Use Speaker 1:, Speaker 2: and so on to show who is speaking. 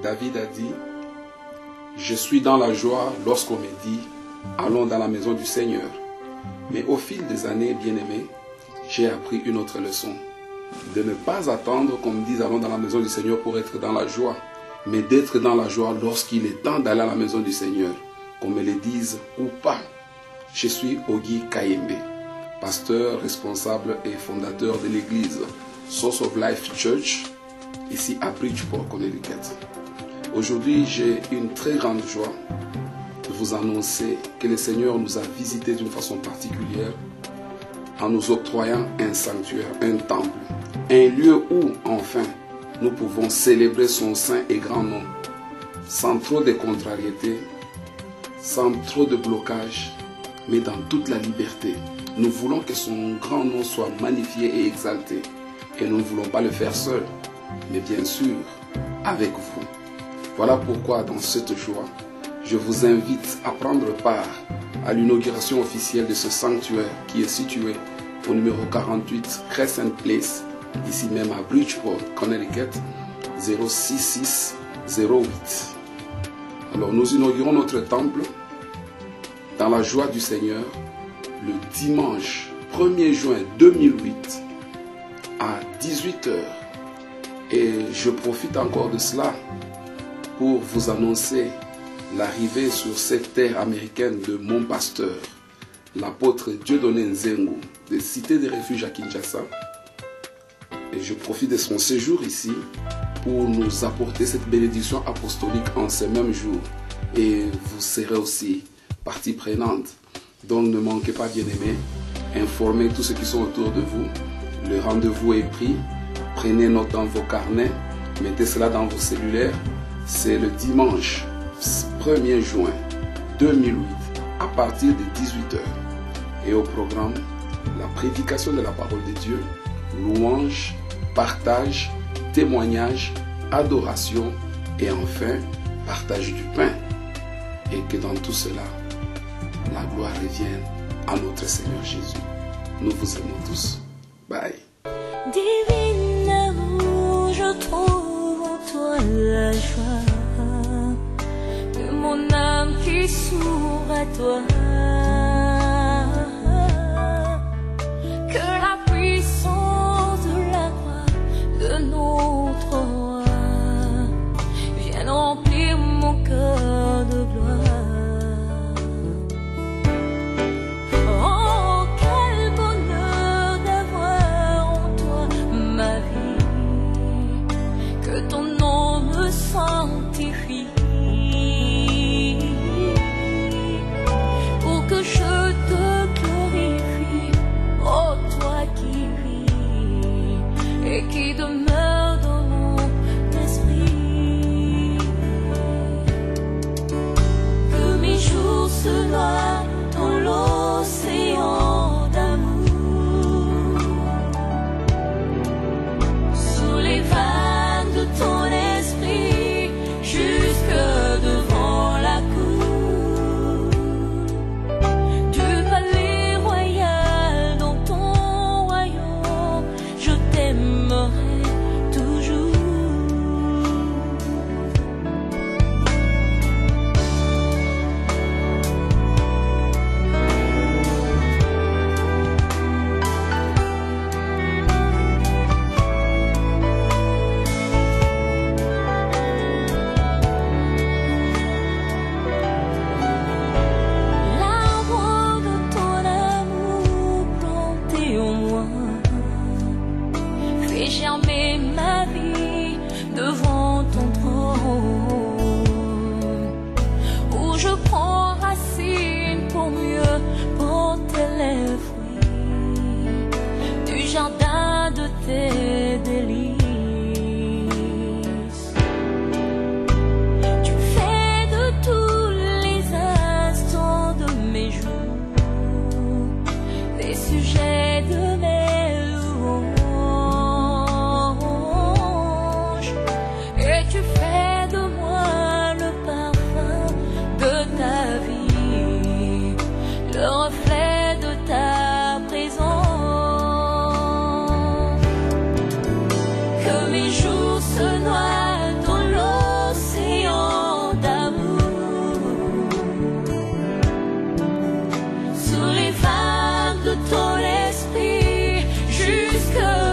Speaker 1: David a dit, je suis dans la joie lorsqu'on me dit, allons dans la maison du Seigneur. Mais au fil des années, bien-aimés, j'ai appris une autre leçon. De ne pas attendre qu'on me dise allons dans la maison du Seigneur pour être dans la joie, mais d'être dans la joie lorsqu'il est temps d'aller à la maison du Seigneur, qu'on me le dise ou pas. Je suis Ogi Kayembe, pasteur, responsable et fondateur de l'église Source of Life Church, ici à Bridgeport, Connecticut. Aujourd'hui, j'ai une très grande joie de vous annoncer que le Seigneur nous a visités d'une façon particulière en nous octroyant un sanctuaire, un temple, un lieu où, enfin, nous pouvons célébrer son saint et grand nom, sans trop de contrariétés, sans trop de blocage, mais dans toute la liberté. Nous voulons que son grand nom soit magnifié et exalté, et nous ne voulons pas le faire seul, mais bien sûr, avec vous. Voilà pourquoi, dans cette joie, je vous invite à prendre part à l'inauguration officielle de ce sanctuaire qui est situé au numéro 48 Crescent Place, ici même à Bridgeport, Connecticut, 06608. Alors nous inaugurons notre temple dans la joie du Seigneur le dimanche 1er juin 2008 à 18 h. Et je profite encore de cela pour vous annoncer l'arrivée sur cette terre américaine de mon pasteur, l'apôtre Dieudonné Nzengu, de Cité des Refuges à Kinshasa. Et je profite de son séjour ici pour nous apporter cette bénédiction apostolique en ces mêmes jours. Et vous serez aussi partie prenante. Donc ne manquez pas, bien-aimés, informez tous ceux qui sont autour de vous. Le rendez-vous est pris. Prenez note dans vos carnets, mettez cela dans vos cellulaires. C'est le dimanche 1er juin 2008 à partir de 18 h. Et au programme, la prédication de la parole de Dieu, louange, partage, témoignage, adoration et enfin partage du pain. Et que dans tout cela, la gloire revienne à notre Seigneur Jésus. Nous vous aimons tous. Bye.
Speaker 2: Divine amour, je trouve en toi la joie de mon âme qui s'ouvre à toi. Que la puissance de la croix de notre roi vienne remplir mon cœur de gloire. Oh, quel bonheur d'avoir en toi ma vie, que ton nom me sanctifie, pour que je te glorifie, oh toi qui vis et qui demeure dans mon esprit. Que mes jours se noient dans l'océan d'amour, sous les vagues de ton esprit, jusque devant la cour du palais royal. Dans ton royaume, je t'aimerai toujours. L'arbre de ton amour planté en moi fait germer ma vie devant ton trône, où je prends racine pour mieux porter les fruits du jardin de tes délices. Tu fais de tous les instants de mes jours des sujets de mes louanges, et tu fais de moi le parfum de ta vie, le reflet de ta présence. Que mes jours se noient dans l'océan jusque